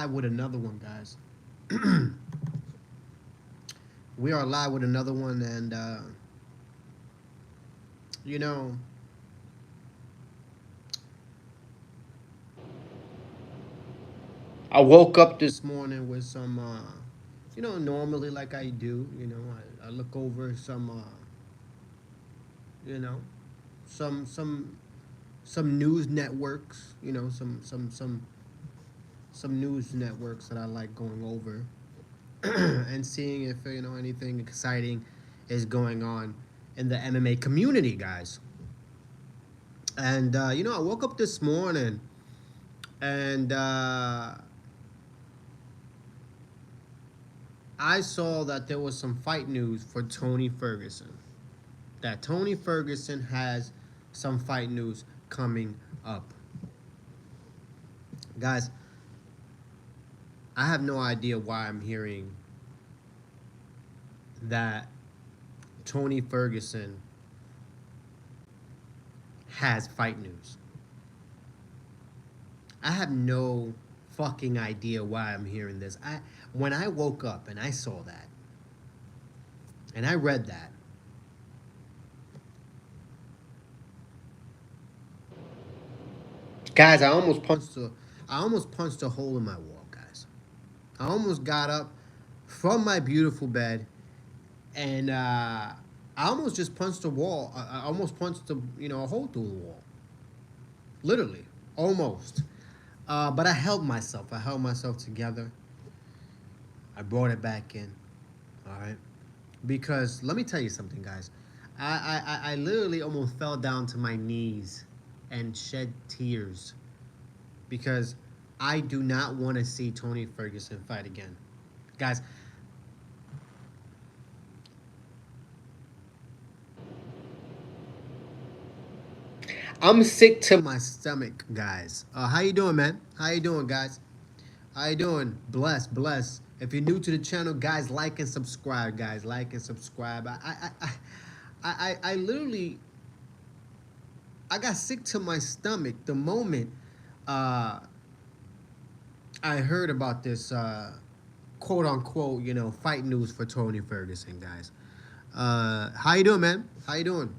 with another one, guys. We are live with another one, and you know, I woke up this morning with some, normally like I do, I look over some, you know, some some some news networks, some news networks that I like going over and seeing if anything exciting is going on in the MMA community, guys. And I woke up this morning and I saw that there was some fight news for Tony Ferguson. That Tony Ferguson has some fight news coming up. Guys, I have no idea why I'm hearing that Tony Ferguson has fight news. I have no fucking idea why I'm hearing this. When I woke up and I saw that and I read that, guys, I almost punched a hole in my wall, guys. I almost got up from my beautiful bed and I almost just punched a wall. I almost punched a hole through the wall. Literally, almost. But I held myself. I held myself together. I brought it back in. All right. Because let me tell you something, guys. I literally almost fell down to my knees and shed tears because I do not want to see Tony Ferguson fight again. Guys, I'm sick to my stomach, guys. How you doing, man? How you doing, guys? How you doing? Bless, bless. If you're new to the channel, guys, like and subscribe, guys. Like and subscribe. I literally, I got sick to my stomach the moment uh, I heard about this quote unquote, fight news for Tony Ferguson, guys. How you doing, man? How you doing?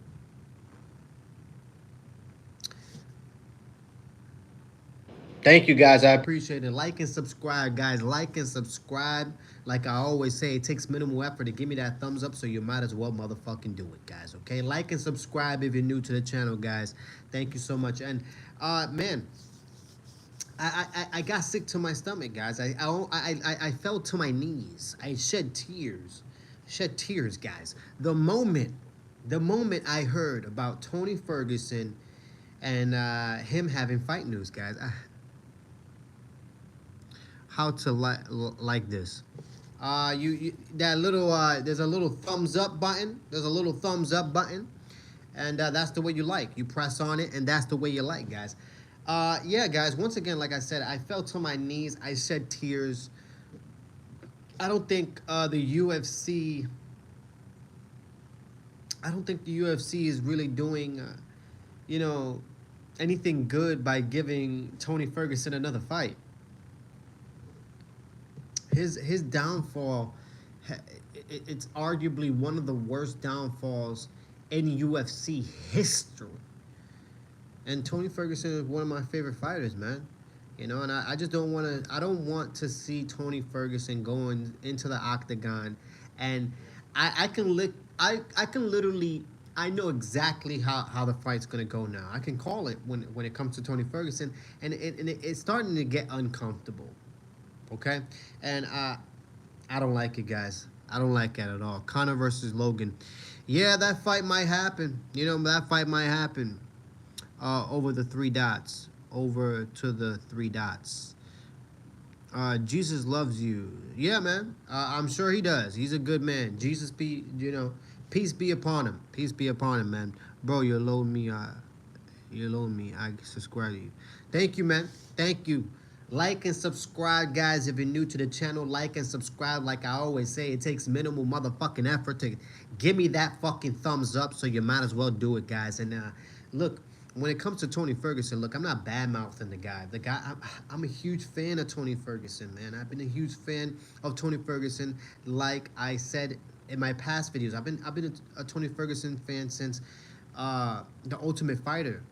Thank you, guys. I appreciate it. Like and subscribe, guys. Like and subscribe. Like I always say, it takes minimal effort to give me that thumbs up, so you might as well motherfucking do it, guys. Okay? Like and subscribe if you're new to the channel, guys. Thank you so much. And man, I got sick to my stomach, guys. I fell to my knees. I shed tears, guys. The moment I heard about Tony Ferguson and him having fight news, guys. How to like this. You that little there's a little thumbs up button. There's a little thumbs up button, and that's the way you like. You press on it, and that's the way you like, guys. Yeah, guys. Once again, like I said, I fell to my knees. I shed tears. I don't think the UFC. I don't think the UFC is really doing, you know, anything good by giving Tony Ferguson another fight. His downfall, it's arguably one of the worst downfalls in UFC history. And Tony Ferguson is one of my favorite fighters, man. And I just don't want to. I don't want to see Tony Ferguson going into the octagon, and I can lick. I can literally. I know exactly how the fight's gonna go now. I can call it when it comes to Tony Ferguson, and it's starting to get uncomfortable. Okay, and I don't like it, guys. I don't like it at all. Conor versus Logan. Yeah, that fight might happen. That fight might happen. Over the three dots. Over to the three dots. Jesus loves you. Yeah, man. I'm sure he does. He's a good man. Jesus be, peace be upon him. Peace be upon him, man. Bro, you loan me. You loan me. I subscribe to you. Thank you, man. Thank you. Like and subscribe, guys. If you're new to the channel, like and subscribe. Like I always say, it takes minimal motherfucking effort to give me that fucking thumbs up, so you might as well do it, guys. And look, when it comes to Tony Ferguson, look, I'm not bad mouthing the guy. I'm a huge fan of Tony Ferguson, man. I've been a huge fan of Tony Ferguson. Like I said in my past videos, I've been a Tony Ferguson fan since the Ultimate Fighter.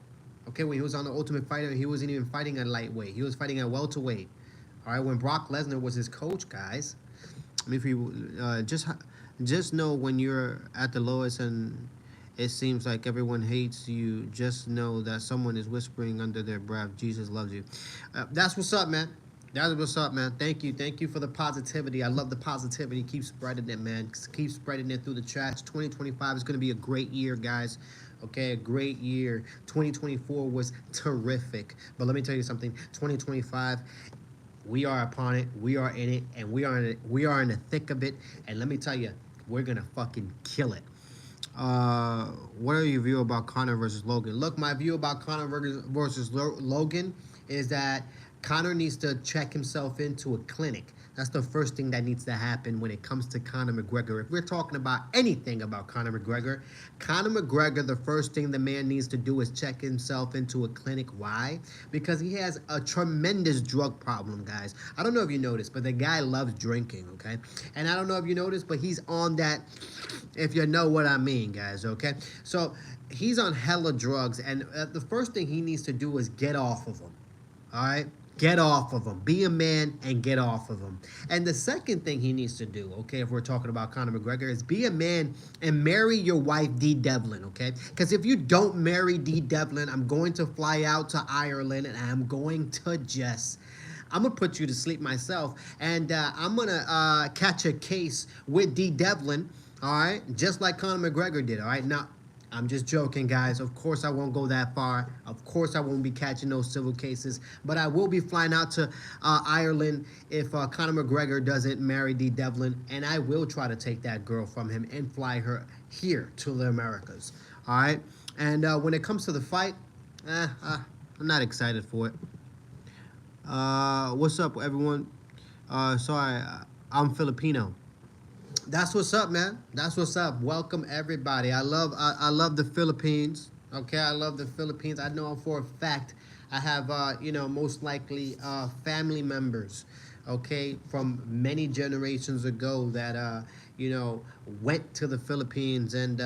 Okay, when he was on the Ultimate Fighter, he wasn't even fighting at lightweight. He was fighting at welterweight. All right, when Brock Lesnar was his coach, guys. I mean, if you just know when you're at the lowest and it seems like everyone hates you, just know that someone is whispering under their breath, Jesus loves you. That's what's up, man. That's what's up, man. Thank you. Thank you for the positivity. I love the positivity. Keep spreading it, man. Keep spreading it through the chats. 2025 is going to be a great year, guys. Okay, a great year. 2024 was terrific. But let me tell you something. 2025, we are upon it. We are in it. And we are in the thick of it. And let me tell you, we're going to fucking kill it. What are your view about Conor versus Logan? Look, my view about Conor versus Logan is that Conor needs to check himself into a clinic. That's the first thing that needs to happen when it comes to Conor McGregor. If we're talking about anything about Conor McGregor, the first thing the man needs to do is check himself into a clinic. Why? Because he has a tremendous drug problem, guys. I don't know if you noticed, but the guy loves drinking, okay? And I don't know if you noticed, but he's on that, if you know what I mean, guys, okay? So he's on hella drugs, and the first thing he needs to do is get off of them, all right? Get off of him. Be a man and get off of him. And the second thing he needs to do, okay, if we're talking about Conor McGregor, is be a man and marry your wife, Dee Devlin, okay? Because if you don't marry Dee Devlin, I'm going to fly out to Ireland and I'm going to I'm going to put you to sleep myself. And I'm going to catch a case with Dee Devlin, all right? Just like Conor McGregor did, all right? Now, I'm just joking, guys. Of course, I won't go that far. Of course, I won't be catching those civil cases. But I will be flying out to Ireland if Conor McGregor doesn't marry Dee Devlin. And I will try to take that girl from him and fly her here to the Americas. All right? And when it comes to the fight, I'm not excited for it. What's up, everyone? Sorry, I'm Filipino. That's what's up, man. That's what's up. Welcome, everybody. I love the Philippines. Okay, I love the Philippines. I know for a fact I have, most likely family members, okay, from many generations ago that, went to the Philippines and,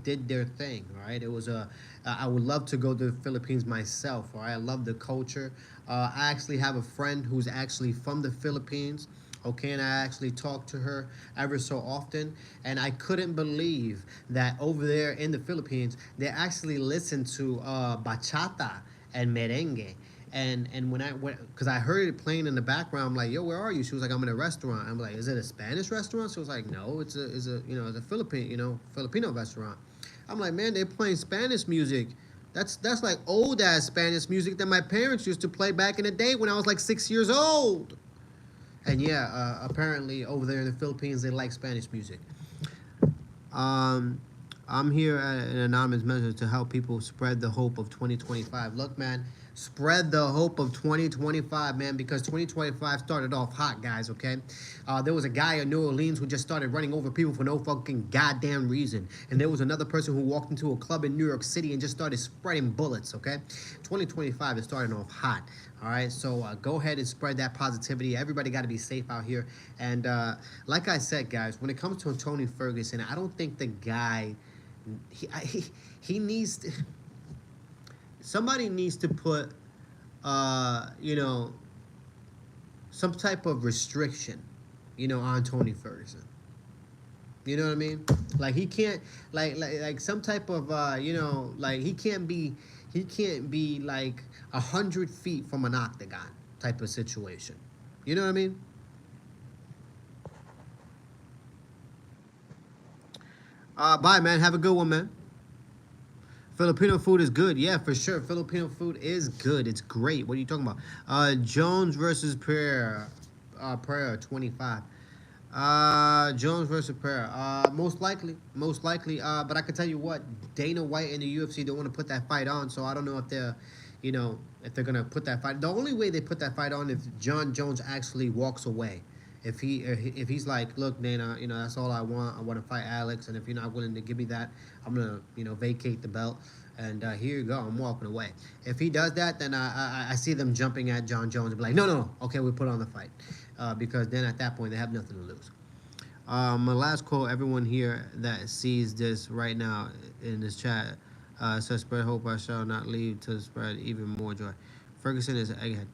did their thing, all right? It was I would love to go to the Philippines myself, all right? I love the culture. I actually have a friend who's actually from the Philippines. Okay, and I actually talk to her ever so often, and I couldn't believe that over there in the Philippines, they actually listen to bachata and merengue. And when I went, because I heard it playing in the background, I'm like, yo, where are you? She was like, I'm in a restaurant. I'm like, is it a Spanish restaurant? She was like, no, it's a Filipino restaurant. I'm like, man, they're playing Spanish music. That's like old ass Spanish music that my parents used to play back in the day when I was like 6 years old. And yeah, apparently over there in the Philippines, they like Spanish music. I'm here at an anonymous message to help people spread the hope of 2025. Look, man, spread the hope of 2025, man, because 2025 started off hot, guys, okay? There was a guy in New Orleans who just started running over people for no fucking goddamn reason. And there was another person who walked into a club in New York City and just started spreading bullets, okay? 2025 is starting off hot. All right, so go ahead and spread that positivity. Everybody got to be safe out here. And like I said, guys, when it comes to Tony Ferguson, I don't think the guy, he needs to, somebody needs to put, some type of restriction, on Tony Ferguson. You know what I mean? Like he can't, like some type of, he can't be like 100 feet from an octagon type of situation. You know what I mean? Bye, man. Have a good one, man. Filipino food is good. Yeah, for sure. Filipino food is good. It's great. What are you talking about? Jones versus Pereira. Pereira, 25. Jones versus Pereira. Most likely. But I can tell you what, Dana White and the UFC don't want to put that fight on, so I don't know if they're, if they're gonna put that fight. The only way they put that fight on if John Jones actually walks away. If he's like, look, Dana, that's all I want. I want to fight Alex, and if you're not willing to give me that, I'm gonna vacate the belt. And here you go. I'm walking away. If he does that, then I see them jumping at John Jones and be like, no, no, no. Okay, we put on the fight, because then at that point they have nothing to lose. My last quote: everyone here that sees this right now in this chat says, "Spread hope. I shall not leave to spread even more joy." Ferguson is an egghead.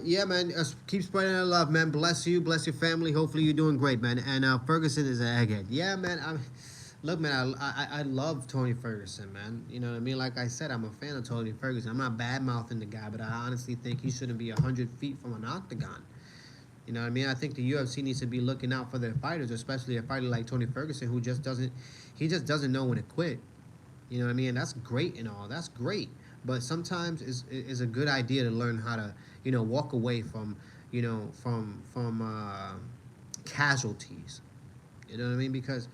Yeah, man. Keep spreading the love, man. Bless you, bless your family. Hopefully, you're doing great, man. And Ferguson is an egghead. Yeah, man. Look, man. I love Tony Ferguson, man. You know what I mean? Like I said, I'm a fan of Tony Ferguson. I'm not bad mouthing the guy, but I honestly think he shouldn't be 100 feet from an octagon. You know what I mean? I think the UFC needs to be looking out for their fighters, especially a fighter like Tony Ferguson, who just doesn't know when to quit. You know what I mean? And that's great and all. That's great. But sometimes it's a good idea to learn how to, walk away from, casualties. You know what I mean? Because,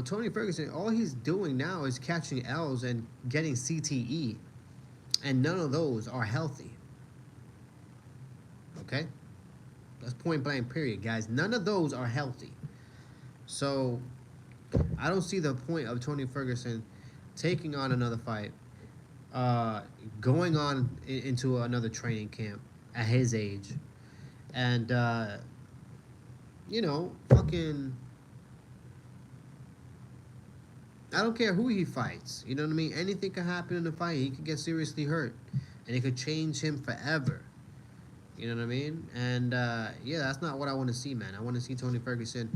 Tony Ferguson, all he's doing now is catching L's and getting CTE, and none of those are healthy. Okay? That's point blank, period, guys. None of those are healthy. So I don't see the point of Tony Ferguson taking on another fight, going on into another training camp at his age, and fucking. I don't care who he fights. You know what I mean? Anything could happen in the fight. He could get seriously hurt, and it could change him forever. You know what I mean? And yeah, that's not what I want to see, man. I want to see Tony Ferguson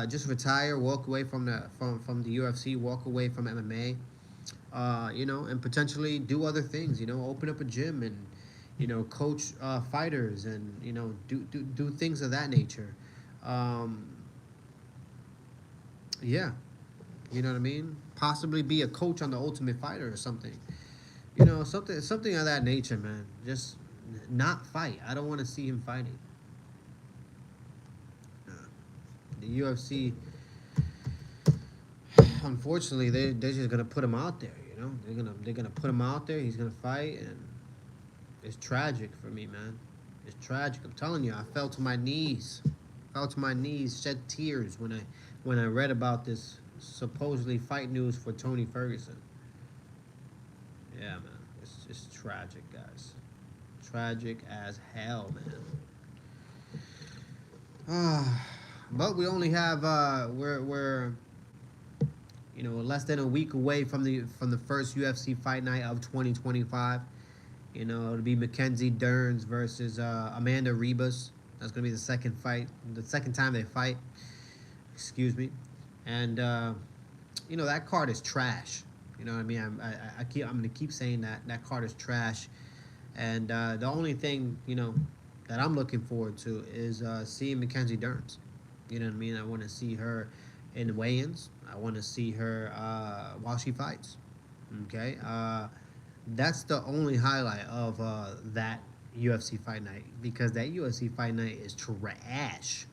just retire, walk away from the UFC, walk away from MMA, and potentially do other things. Open up a gym and coach fighters and do things of that nature. Yeah, you know what I mean? Possibly be a coach on the Ultimate Fighter or something. Something of that nature, man. Just not fight. I don't want to see him fighting. The UFC, unfortunately, they're just gonna put him out there. They're gonna put him out there. He's gonna fight, and it's tragic for me, man. It's tragic. I'm telling you, I fell to my knees, shed tears when I read about this supposedly fight news for Tony Ferguson. Yeah, man, it's tragic, guys. Tragic as hell, man. But we only have we're less than a week away from the first UFC fight night of 2025. It'll be Mackenzie Dern versus Amanda Ribas. That's gonna be the second time they fight. Excuse me, and that card is trash. You know what I mean? I'm gonna keep saying that card is trash, and the only thing that I'm looking forward to is seeing Mackenzie Dern. You know what I mean? I want to see her in weigh-ins. I want to see her while she fights. Okay, that's the only highlight of that UFC fight night, because that UFC fight night is trash.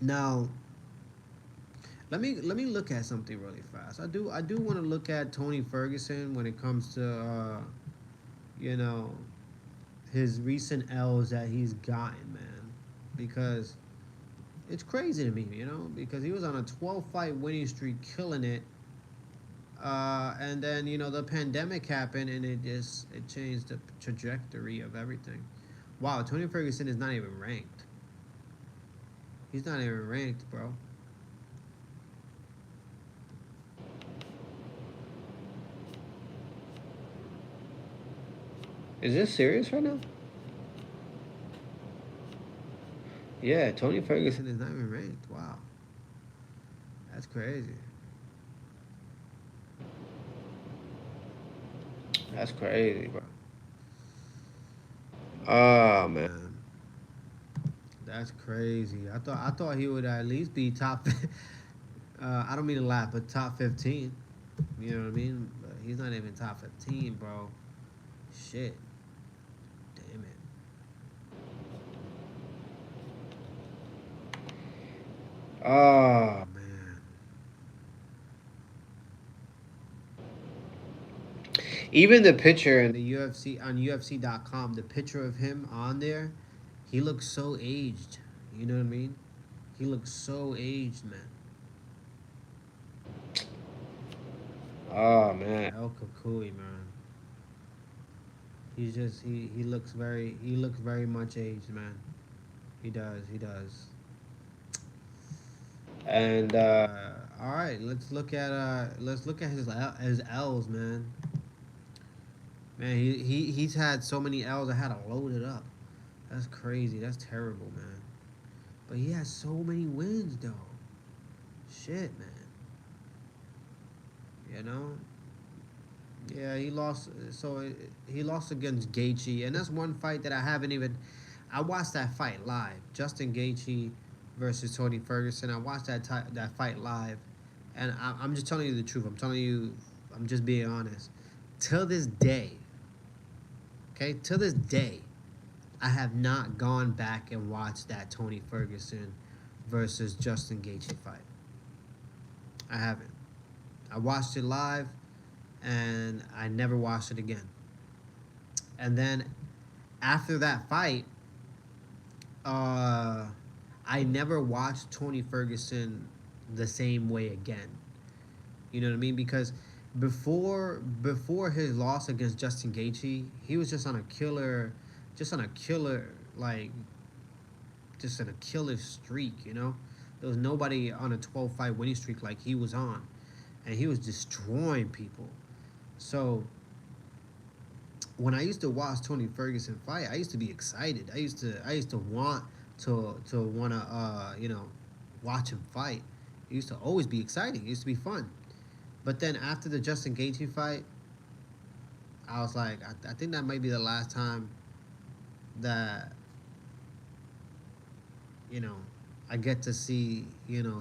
Now, let me look at something really fast. I do want to look at Tony Ferguson when it comes to his recent L's that he's gotten, man, because it's crazy to me, because he was on a 12-fight winning streak, killing it, and then the pandemic happened, and it changed the trajectory of everything. Wow, Tony Ferguson is not even ranked. He's not even ranked, bro. Is this serious right now? Yeah, Tony Ferguson is not even ranked. Wow. That's crazy. That's crazy, bro. Oh man. That's crazy. I thought he would at least be top I don't mean to laugh, but top 15. You know what I mean? But he's not even top 15, bro. Shit. Damn it. Oh man. Even the picture in the UFC on UFC.com, the picture of him on there, he looks so aged. You know what I mean? He looks so aged, man. Oh man, El Kukui, man. He's just he looks very much aged, man. He does. And all right, let's look at his L's, man. Man, he's had so many L's. I had to load it up. That's crazy. That's terrible, man. But he has so many wins, though. Shit, man. You know. Yeah, he lost. So he lost against Gaethje, and that's one fight that I haven't even. I watched that fight live. Justin Gaethje versus Tony Ferguson. I watched that fight live, and I'm just telling you the truth. I'm telling you. I'm just being honest. Till this day, okay, till this day, I have not gone back and watched that Tony Ferguson versus Justin Gaethje fight. I haven't. I watched it live, and I never watched it again. And then after that fight, uh, I never watched Tony Ferguson the same way again. You know what I mean? Because before his loss against Justin Gaethje, he was just on a killer like just on a killer streak. You know, there was nobody on a 12-fight winning streak like he was on, and he was destroying people. So when I used to watch Tony Ferguson fight, I used to be excited. I used to want to want to watch him fight. It used to always be exciting. It used to be fun. But then after the Justin Gaethje fight, I was like, I think that might be the last time that you know I get to see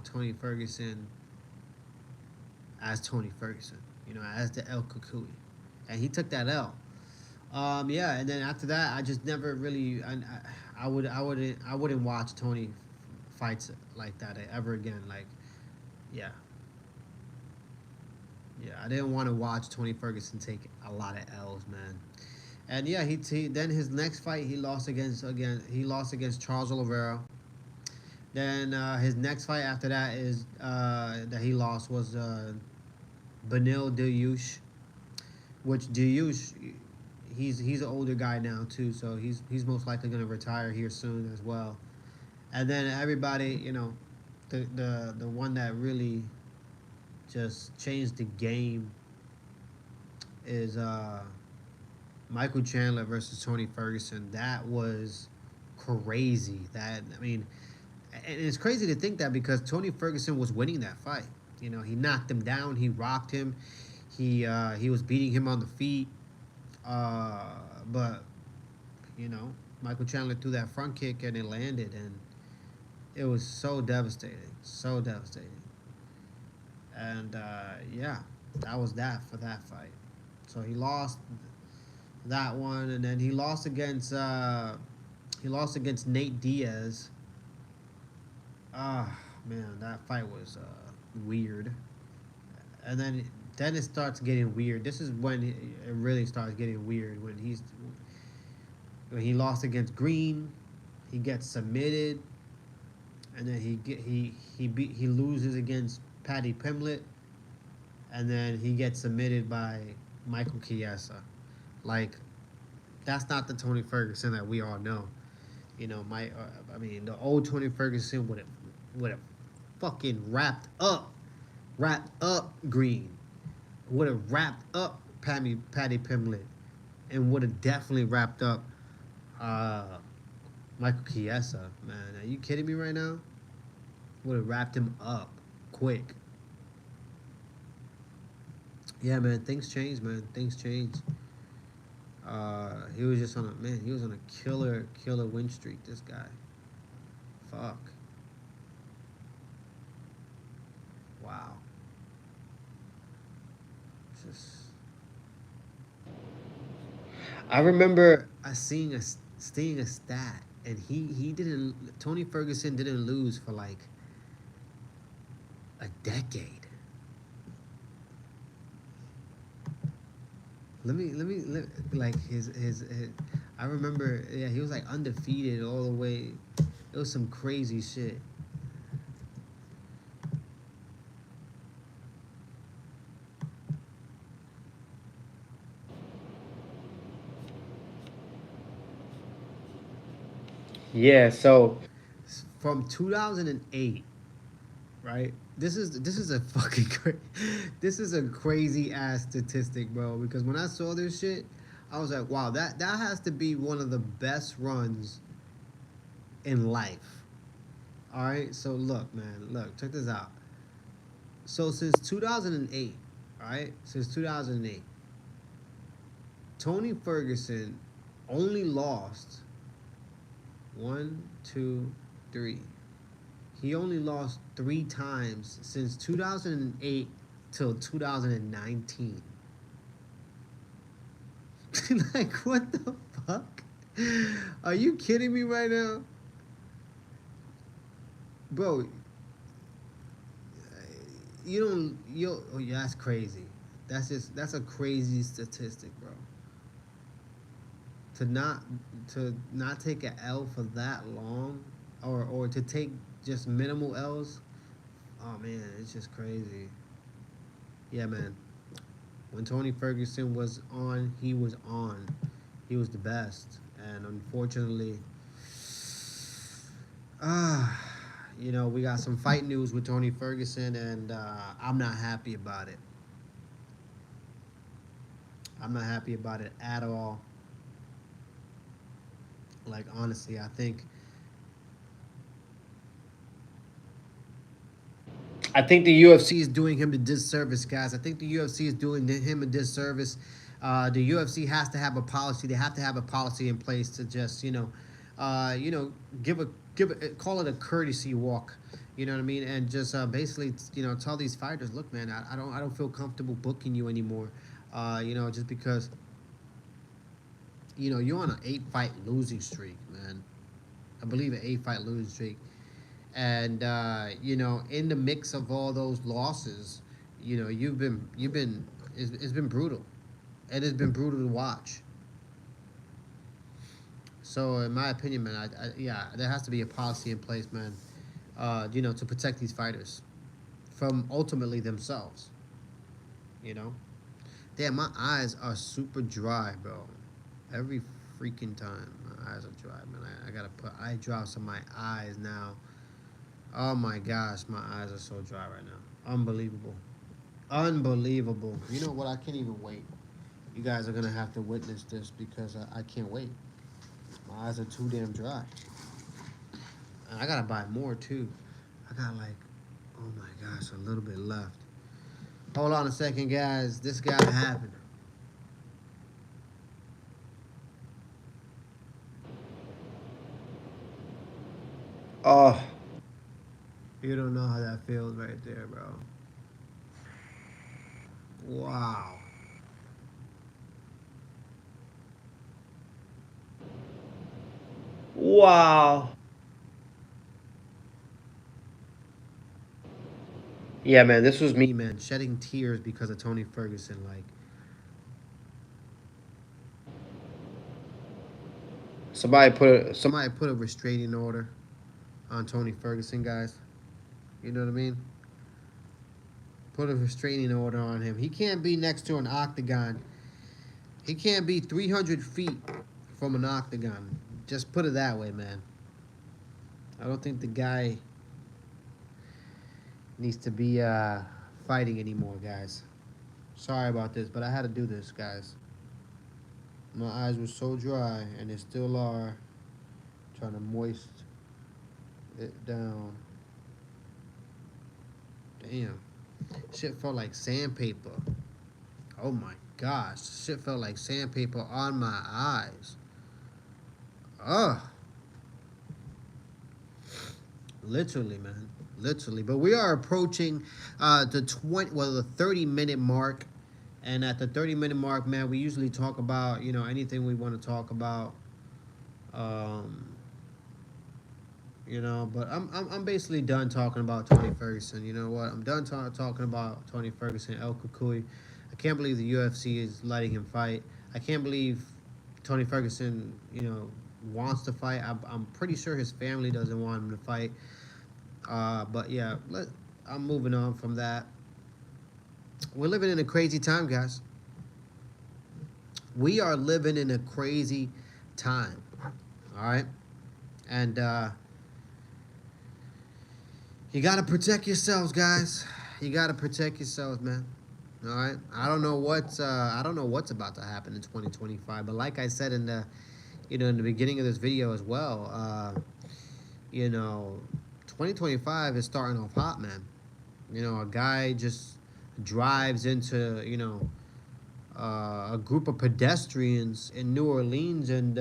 Tony Ferguson as Tony Ferguson. As the El Kukui, and he took that L. Yeah, and then after that, I just never really. I wouldn't watch Tony fights like that ever again. Like, yeah, yeah, I didn't want to watch Tony Ferguson take a lot of L's, man. And yeah, he then his next fight he lost against Charles Oliveira. Then his next fight after that is that he lost was Benil Dariush, which Dariush he's an older guy now too, so he's most likely gonna retire here soon as well. And then everybody, the one that really just changed the game is Michael Chandler versus Tony Ferguson. That was crazy. That I mean, and it's crazy to think that because Tony Ferguson was winning that fight. He knocked him down. He rocked him. He was beating him on the feet. But Michael Chandler threw that front kick and it landed, and it was so devastating, so devastating. And yeah, that was that for that fight. So he lost that one, and then he lost against Nate Diaz. Ah, man, that fight was weird. And then it starts getting weird. This is when it really starts getting weird when he lost against Green. He gets submitted, and then he loses against Paddy Pimblett, and then he gets submitted by Michael Chiesa. Like, that's not the Tony Ferguson that we all know. I mean, the old Tony Ferguson would have fucking wrapped up Green, would have wrapped up Paddy Pimblett, and would have definitely wrapped up uh, Michael Chiesa. Man, are you kidding me right now? Would have wrapped him up quick. Yeah, man, things change, man. Things change. He was just on a man. He was on a killer win streak. This guy, fuck, wow. Just, I remember seeing a stat, and he didn't. Tony Ferguson didn't lose for like a decade. like his. I remember, yeah, he was like undefeated all the way. It was some crazy shit. Yeah, so from 2008, right? This is a fucking this is a crazy ass statistic, bro. Because when I saw this shit, I was like, wow, that has to be one of the best runs in life. All right, so look, man, look, check this out. So since 2008, all right, since 2008, Tony Ferguson only lost one, two, three. He only lost three times since 2008 till 2019. Like, what the fuck? Are you kidding me right now? Bro, you don't, oh, yeah, that's crazy. That's a crazy statistic, bro. To not, to not take an L for that long, or to take just minimal L's. Oh man, it's just crazy. Yeah, man. When Tony Ferguson was on, he was on. He was the best, and unfortunately, ah, we got some fight news with Tony Ferguson, and I'm not happy about it. I'm not happy about it at all. Like, honestly, I think the UFC is doing him a disservice, guys. I think the UFC is doing him a disservice. The UFC has to have a policy. They have to have a policy in place to just, you know, give a call it a courtesy walk. You know what I mean? And just basically, tell these fighters, look, man, I don't feel comfortable booking you anymore. Just because you're on an 8 fight losing streak, man. I believe an 8 fight losing streak. And in the mix of all those losses, you've been it's been brutal. It has been brutal to watch. So in my opinion, man, yeah, there has to be a policy in place, man. To protect these fighters from ultimately themselves. You know, damn, my eyes are super dry, bro. Every freaking time, my eyes are dry, man. I gotta put eye drops on my eyes now. Oh my gosh, my eyes are so dry right now. Unbelievable. Unbelievable. You know what? I can't even wait. You guys are gonna have to witness this because I can't wait. My eyes are too damn dry. And I gotta buy more too. I got like, oh my gosh, a little bit left. Hold on a second, guys. This gotta happen. Oh, you don't know how that feels right there, bro. Wow. Wow. Yeah, man, this was me, man, shedding tears because of Tony Ferguson. Like, somebody put a restraining order on Tony Ferguson, guys. You know what I mean? Put a restraining order on him. He can't be next to an octagon. He can't be 300 feet from an octagon. Just put it that way, man. I don't think the guy needs to be fighting anymore, guys. Sorry about this, but I had to do this, guys. My eyes were so dry, and they still are. Trying to moist it down. Damn. Shit felt like sandpaper. Oh my gosh. Shit felt like sandpaper on my eyes. Ugh. Literally, man. Literally. But we are approaching the 30-minute mark. And at the 30-minute mark, man, we usually talk about, anything we want to talk about. Um, but I'm basically done talking about Tony Ferguson. You know what? I'm done talking about Tony Ferguson, El Kukui. I can't believe the UFC is letting him fight. I can't believe Tony Ferguson, wants to fight. I'm pretty sure his family doesn't want him to fight. But yeah, I'm moving on from that. We're living in a crazy time, guys. We are living in a crazy time. All right, and you gotta protect yourselves, guys. You gotta protect yourselves, man. All right. I don't know what's about to happen in 2025, but like I said in the beginning of this video as well, 2025 is starting off hot, man. A guy just drives into a group of pedestrians in New Orleans and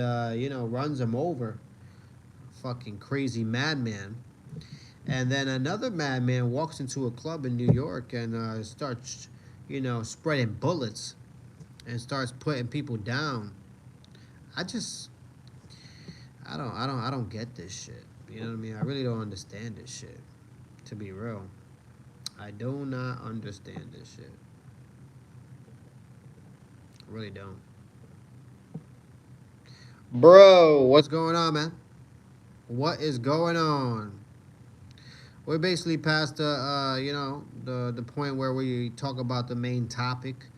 runs them over. Fucking crazy madman. And then another madman walks into a club in New York and starts, spreading bullets and starts putting people down. I don't get this shit. You know what I mean? I really don't understand this shit. To be real, I do not understand this shit. I really don't. Bro, what's going on, man? What is going on? We're basically past the point where we talk about the main topic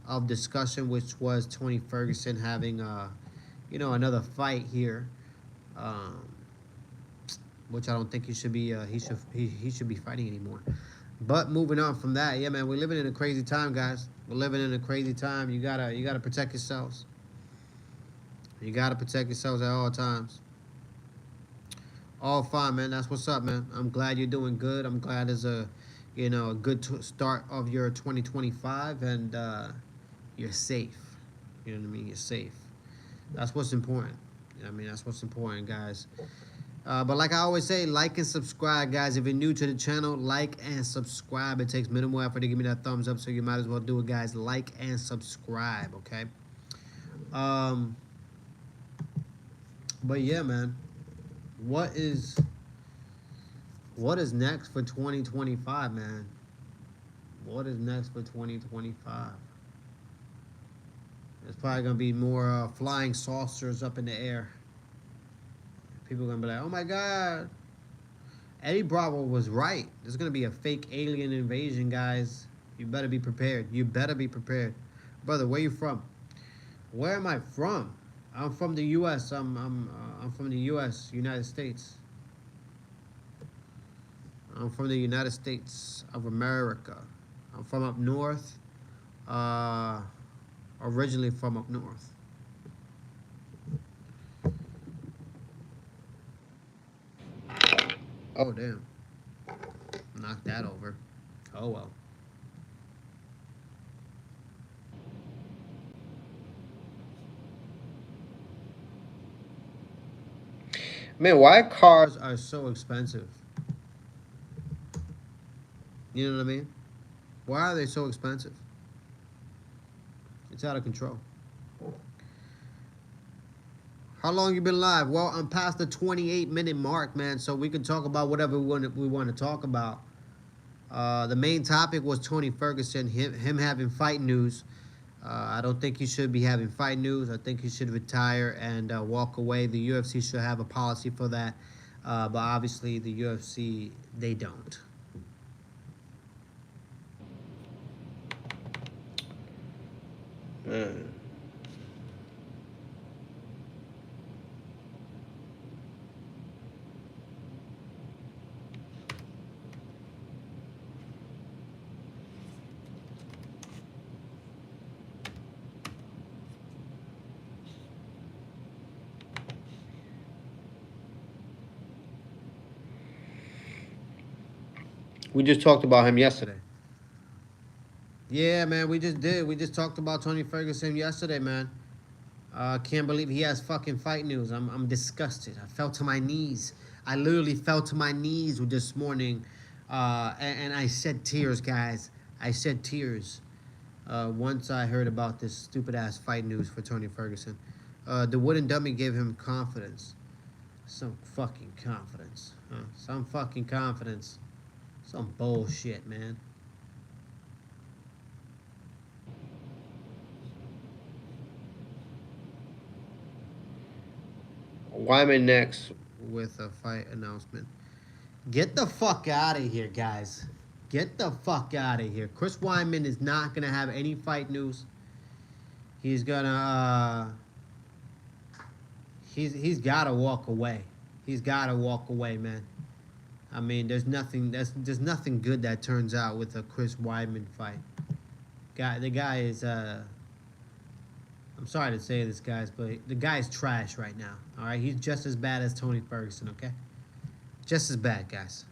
of discussion, which was Tony Ferguson having another fight here, um, which I don't think he should be he should be fighting anymore. But moving on from that, yeah, man, we're living in a crazy time, guys. We're living in a crazy time. You gotta protect yourselves. You gotta protect yourselves at all times. All fine, man. That's what's up, man. I'm glad you're doing good. I'm glad it's a good start of your 2025, and you're safe. You know what I mean? You're safe. That's what's important. You know what I mean? That's what's important, guys. But like I always say, like and subscribe, guys. If you're new to the channel, like and subscribe. It takes minimal effort to give me that thumbs up, so you might as well do it, guys. Like and subscribe, okay? But yeah, man. What is next for 2025, man? What is next for 2025? There's probably gonna be more flying saucers up in the air. People are gonna be like, "Oh my God, Eddie Bravo was right. There's gonna be a fake alien invasion, guys. You better be prepared. You better be prepared, brother. Where you from? Where am I from? I'm from the U.S. I'm from the U.S. United States. I'm from the United States of America. I'm from up north. Originally from up north. Oh damn! Knocked that over. Oh well. Man, why cars are so expensive? You know what I mean? Why are they so expensive? It's out of control. How long you been live? Well, I'm past the 28-minute mark, man, so we can talk about whatever we want to talk about. The main topic was Tony Ferguson, him having fight news. I don't think he should be having fight news. I think he should retire and walk away. The UFC should have a policy for that, but obviously the UFC, they don't. Man. We just talked about him yesterday. Yeah, man, we just did. We just talked about Tony Ferguson yesterday, man. Can't believe he has fucking fight news. I'm disgusted. I fell to my knees. I literally fell to my knees this morning, and I shed tears, guys. I shed tears once I heard about this stupid ass fight news for Tony Ferguson. The wooden dummy gave him confidence. Some fucking confidence. Huh? Some fucking confidence. Some bullshit, man. Wyman next with a fight announcement. Get the fuck out of here, guys. Get the fuck out of here. Chris Wyman is not gonna have any fight news. He's gonna he's gotta walk away. He's gotta walk away, man. I mean, there's nothing good that turns out with a Chris Weidman fight. The guy is I'm sorry to say this, guys, but the guy's trash right now. All right, he's just as bad as Tony Ferguson. Okay, just as bad, guys.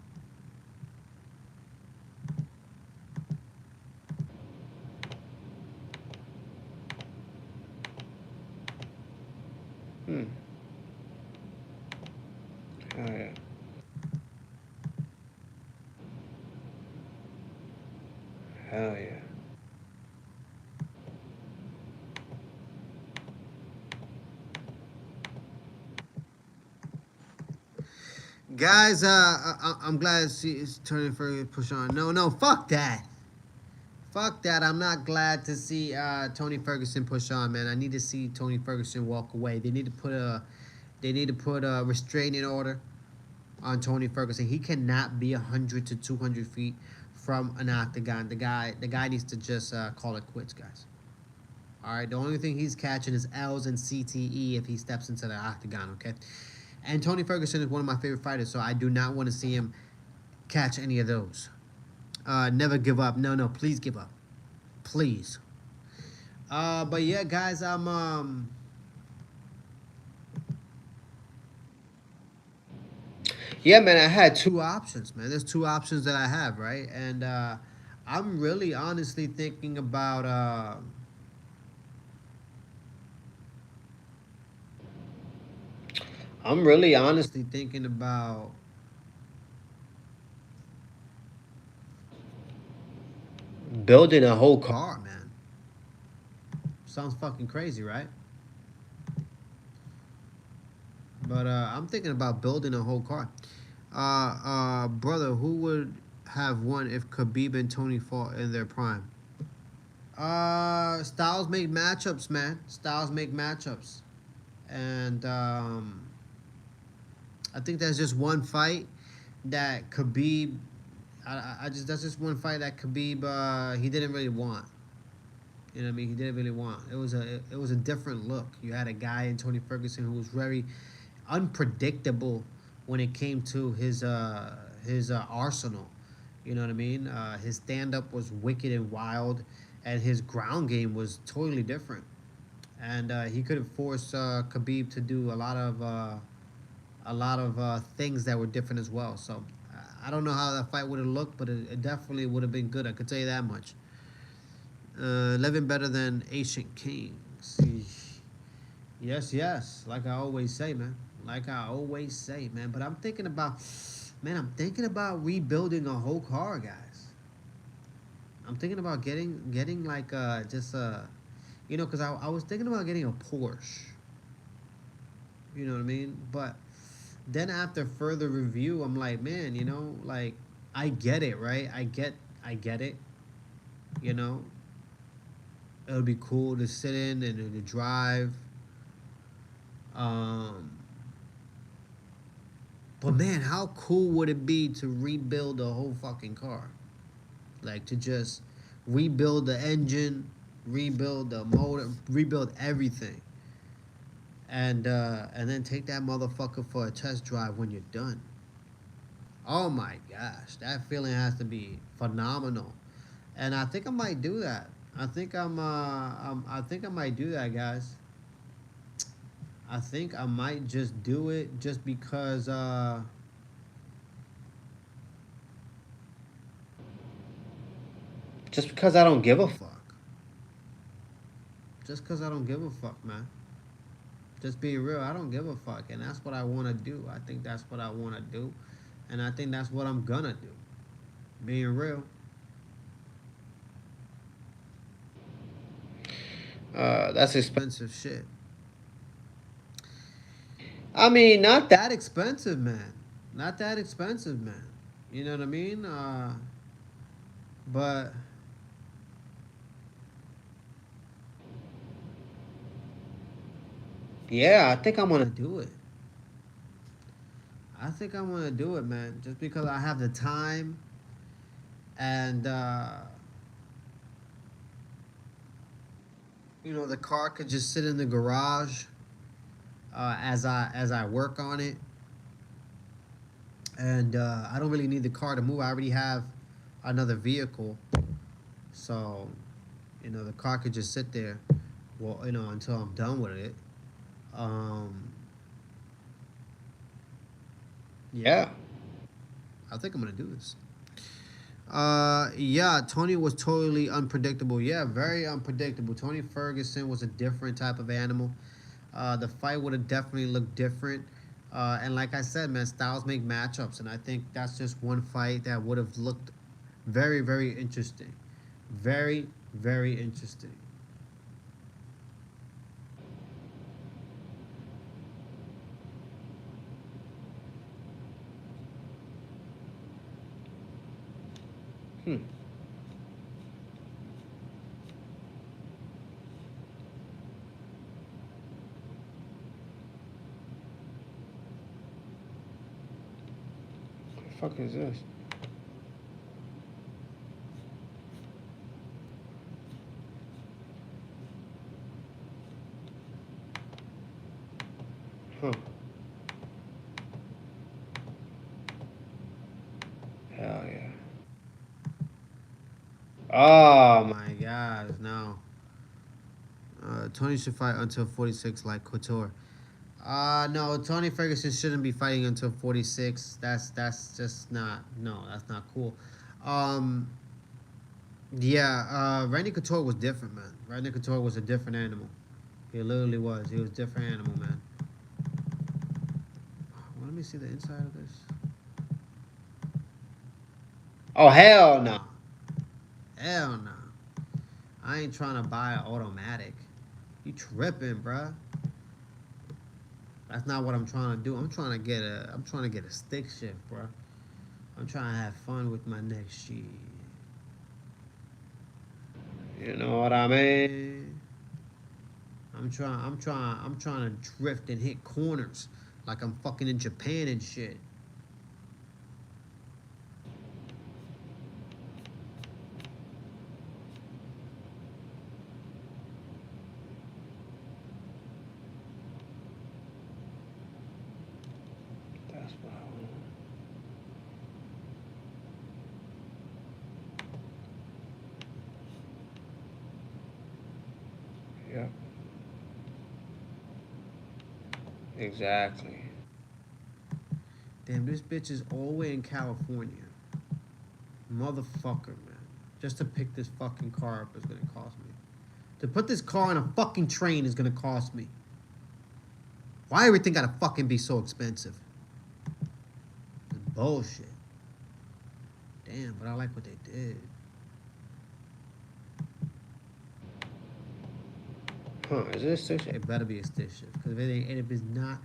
Hmm. Oh yeah. Hell yeah. Guys, I'm glad it's turning for push on. No, fuck that. Fuck that. I'm not glad to see Tony Ferguson push on, man. I need to see Tony Ferguson walk away. They need to put a restraining order on Tony Ferguson. He cannot be 100 to 200 feet from an octagon. The guy needs to just call it quits, guys. All right. The only thing he's catching is L's and CTE if he steps into the octagon. Okay. And Tony Ferguson is one of my favorite fighters, so I do not want to see him catch any of those. Never give up. No, please give up. Please. But yeah, guys, yeah, man, I had two options, man. There's two options that I have, right? And I'm really honestly thinking about I'm really honestly thinking about building a whole car, man. Sounds fucking crazy, right? But I'm thinking about building a whole car. Brother, who would have won if Khabib and Tony fought in their prime? Styles make matchups, man. Styles make matchups, and I think that's just one fight that Khabib. I just that's just one fight that Khabib he didn't really want. You know what I mean? He didn't really want. It was a different look. You had a guy in Tony Ferguson who was very unpredictable when it came to his arsenal. You know what I mean? His stand up was wicked and wild, and his ground game was totally different. And he could have forced Khabib to do a lot of things that were different as well. So I don't know how that fight would have looked, but it definitely would have been good. I could tell you that much. 11 better than Ancient Kings. Yes. Like I always say, man. Like I always say, man. But I'm thinking about, man, I'm thinking about rebuilding a whole car, guys. I'm thinking about getting like just you know, because I was thinking about getting a Porsche. You know what I mean? But then after further review, I'm like, man, you know, like I get it, right? I get it. You know, it would be cool to sit in and to drive. Um, but man, how cool would it be to rebuild the whole fucking car? Like to just rebuild the engine, rebuild the motor, rebuild everything, and then take that motherfucker for a test drive when you're done. Oh my gosh, that feeling has to be phenomenal, and I think I might do that. I think I might do that, guys. I think I might just do it just because I don't give a fuck. Just because I don't give a fuck, man. Just being real, I don't give a fuck, and that's what I want to do. I think that's what I want to do, and I think that's what I'm gonna do. Being real. That's expensive shit. I mean, not that expensive, man. Not that expensive, man. You know what I mean? But yeah, I think I'm gonna do it. I think I'm gonna do it, man. Just because I have the time and the car could just sit in the garage as I work on it, and I don't really need the car to move. I already have another vehicle, so the car could just sit there, well, until I'm done with it. Um, yeah, I think I'm gonna do this. Yeah, Tony was totally unpredictable. Yeah, very unpredictable. Tony Ferguson was a different type of animal. The fight would have definitely looked different. And like I said, man, styles make matchups, and I think that's just one fight that would have looked very, very interesting. Very, very interesting. Hmm. What the fuck is this? Huh. Hell yeah. Oh my God, no. Tony should fight until 46 like Couture. No, Tony Ferguson shouldn't be fighting until 46. That's just not, no, that's not cool. Um, yeah, Randy Couture was different, man. Randy Couture was a different animal. He literally was. He was a different animal, man. Well, let me see the inside of this. Oh hell no, hell no. I ain't trying to buy an automatic. You tripping, bruh. That's not what I'm trying to do. I'm trying to get a stick shift, bruh. I'm trying to have fun with my next shit. You know what I mean? I'm trying to drift and hit corners like I'm fucking in Japan and shit. That's what I want. Yep, exactly. Damn, this bitch is all the way in California. Motherfucker, man. Just to pick this fucking car up is gonna cost me. To put this car on a fucking train is gonna cost me. Why everything gotta fucking be so expensive? It's bullshit. Damn, but I like what they did. Huh, is it a stick shift? It better be a stick shift. Because if it ain't, and if it's not.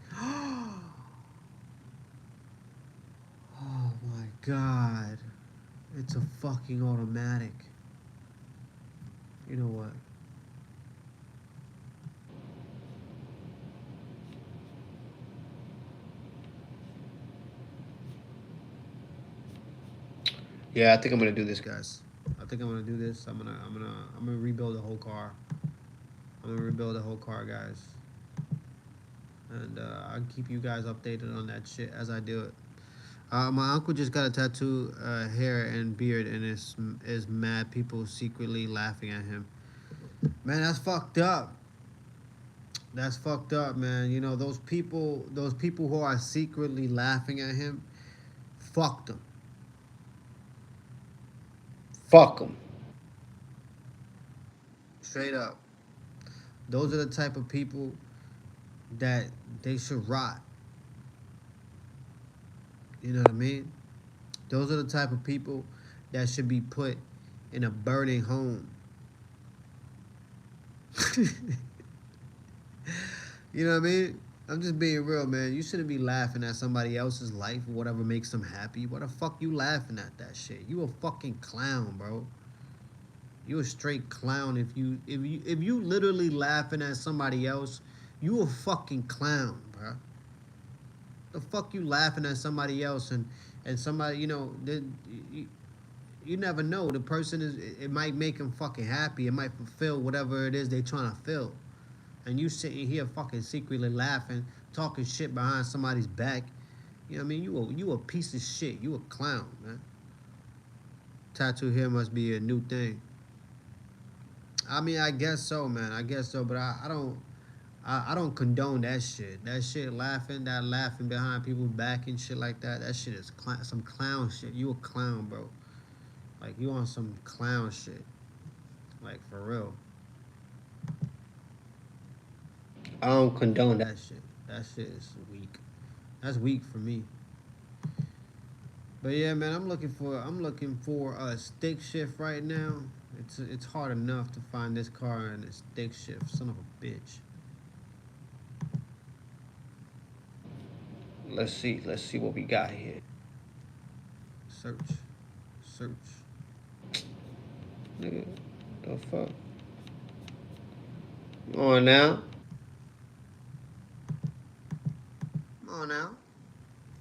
Oh my god. It's a fucking automatic. You know what? Yeah, I think I'm gonna do this, guys. I think I'm gonna do this. I'm gonna rebuild the whole car. I'm gonna rebuild the whole car, guys. And I'll keep you guys updated on that shit as I do it. My uncle just got a tattoo, hair and beard, and is mad people secretly laughing at him. Man, that's fucked up. That's fucked up, man. Those people who are secretly laughing at him, fuck them. Fuck them. Straight up. Those are the type of people that they should rot. You know what I mean? Those are the type of people that should be put in a burning home. You know what I mean? I'm just being real, man. You shouldn't be laughing at somebody else's life or whatever makes them happy. What the fuck you laughing at that shit? You a fucking clown, bro. You a straight clown if you literally laughing at somebody else, you a fucking clown, bro. The fuck you laughing at somebody else and somebody, you, you never know. The person is, it might make them fucking happy. It might fulfill whatever it is they trying to fill. And you sitting here fucking secretly laughing, talking shit behind somebody's back. You know what I mean? You a piece of shit. You a clown, man. Tattoo hair must be a new thing. I mean, I guess so, man. I guess so, but I don't condone that shit. That shit laughing behind people's back and shit like that. That shit is some clown shit. You a clown, bro. Like you on some clown shit. Like for real. I don't condone that shit. That shit is weak. That's weak for me. But yeah, man, I'm looking for a stick shift right now. It's hard enough to find this car in a stick shift. Son of a bitch. Let's see. Let's see what we got here. Search. Search. Nigga. The fuck? Come on now. Come on now.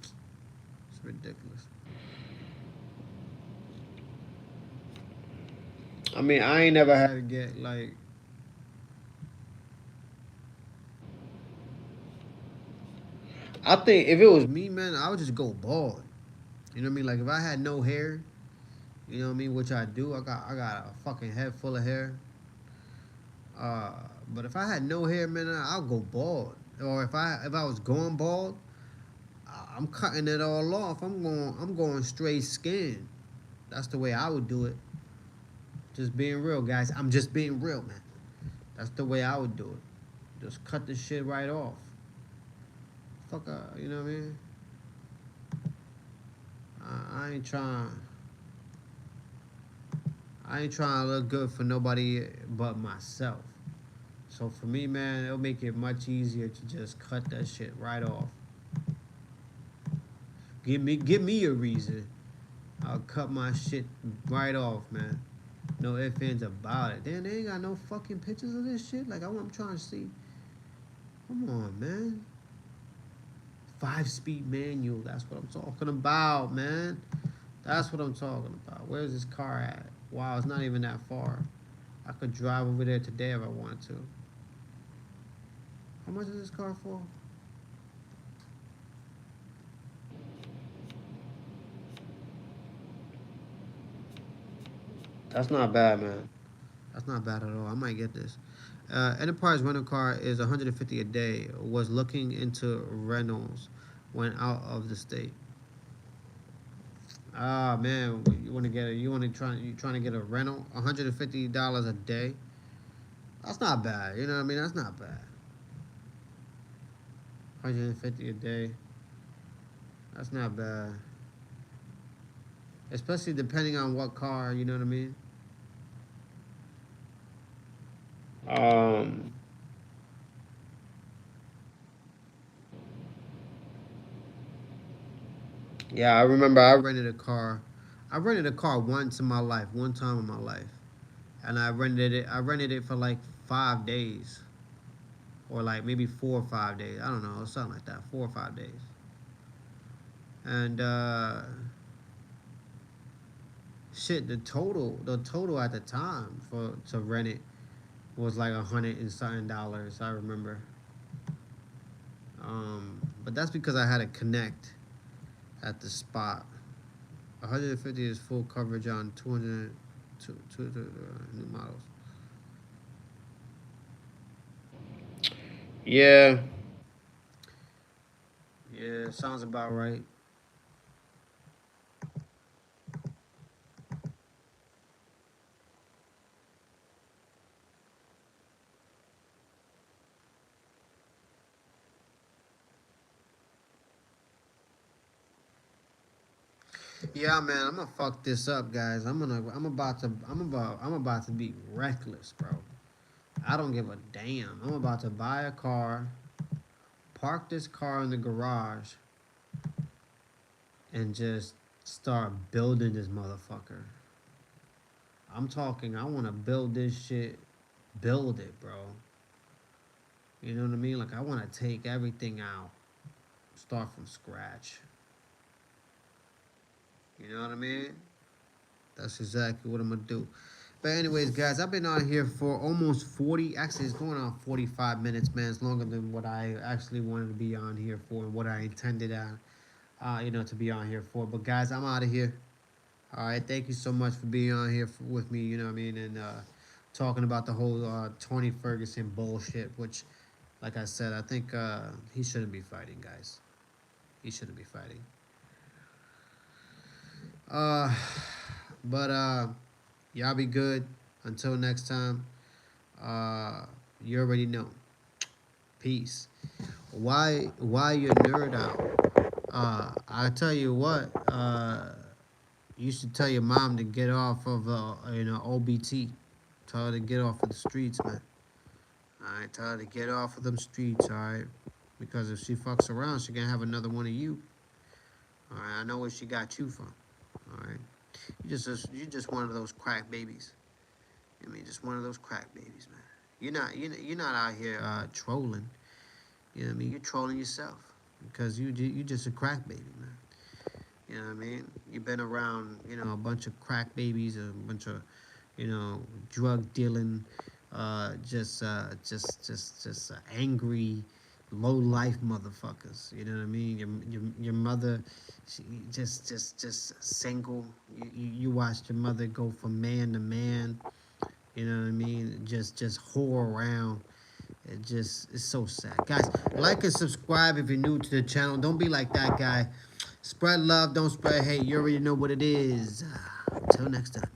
It's ridiculous. I mean, I ain't never had to get like. I think if it was me, man, I would just go bald. You know what I mean? Like if I had no hair, you know what I mean, which I do. I got a fucking head full of hair. Uh, but if I had no hair, man, I'll go bald. Or if I was going bald, I'm cutting it all off. I'm going straight skin. That's the way I would do it. Just being real, guys. I'm just being real, man. That's the way I would do it. Just cut the shit right off. Fuck, you know what I mean? I ain't trying. I ain't trying to look good for nobody but myself. So for me, man, it'll make it much easier to just cut that shit right off. Give me a reason. I'll cut my shit right off, man. No ifs, ands about it. Damn, they ain't got no fucking pictures of this shit. Like I'm trying to see. Come on, man. 5-speed manual. That's what I'm talking about, man. That's what I'm talking about. Where's this car at? Wow, it's not even that far. I could drive over there today if I wanted to. How much is this car for? That's not bad, man. That's not bad at all. I might get this. Enterprise rental car is 150 a day. Was looking into rentals. Went out of the state. Ah man, you want to get a you trying to get a rental? $150 a day. That's not bad. You know what I mean? That's not bad. 150 a day. That's not bad. Especially depending on what car. You know what I mean? Um. Yeah, I remember I rented a car. I rented a car once in my life, one time in my life, and I rented it. I rented it for like 5 days, or like maybe 4 or 5 days. I don't know, something like that. 4 or 5 days. And shit, the total at the time for to rent it was like 100 and something dollars. I remember. But that's because I had to connect at the spot. 150 is full coverage on 200 new models. Yeah, yeah, sounds about right. Yeah, man, I'm gonna fuck this up, guys. I'm about to be reckless, bro. I don't give a damn. I'm about to buy a car, park this car in the garage, and just start building this motherfucker. I'm talking. I want to build this shit, build it, bro. You know what I mean? Like I want to take everything out, start from scratch. You know what I mean? That's exactly what I'm gonna do. But anyways, guys, I've been on here for almost 40. Actually, it's going on 45 minutes, man. It's longer than what I actually wanted to be on here for and what I intended on, to be on here for. But guys, I'm out of here. All right, thank you so much for being on here with me. You know what I mean, and talking about the whole Tony Ferguson bullshit. Which, like I said, I think he shouldn't be fighting, guys. He shouldn't be fighting. Uh, but y'all be good. Until next time. You already know. Peace. Why you nerd out? I tell you what. You should tell your mom to get off of OBT. Tell her to get off of the streets, man. All right, tell her to get off of them streets. All right, because if she fucks around, she gonna have another one of you. All right, I know where she got you from. All right, you just one of those crack babies. I mean, just one of those crack babies, man. You're not out here trolling. You know what I mean? You're trolling yourself because you just a crack baby, man. You know what I mean? You've been around, a bunch of crack babies, a bunch of, drug dealing, just angry, low life motherfuckers. You know what I mean? Your mother, she just single. You watched your mother go from man to man. You know what I mean? Just whore around. It's so sad. Guys, like and subscribe if you're new to the channel. Don't be like that guy. Spread love, don't spread hate. You already know what it is. Until next time.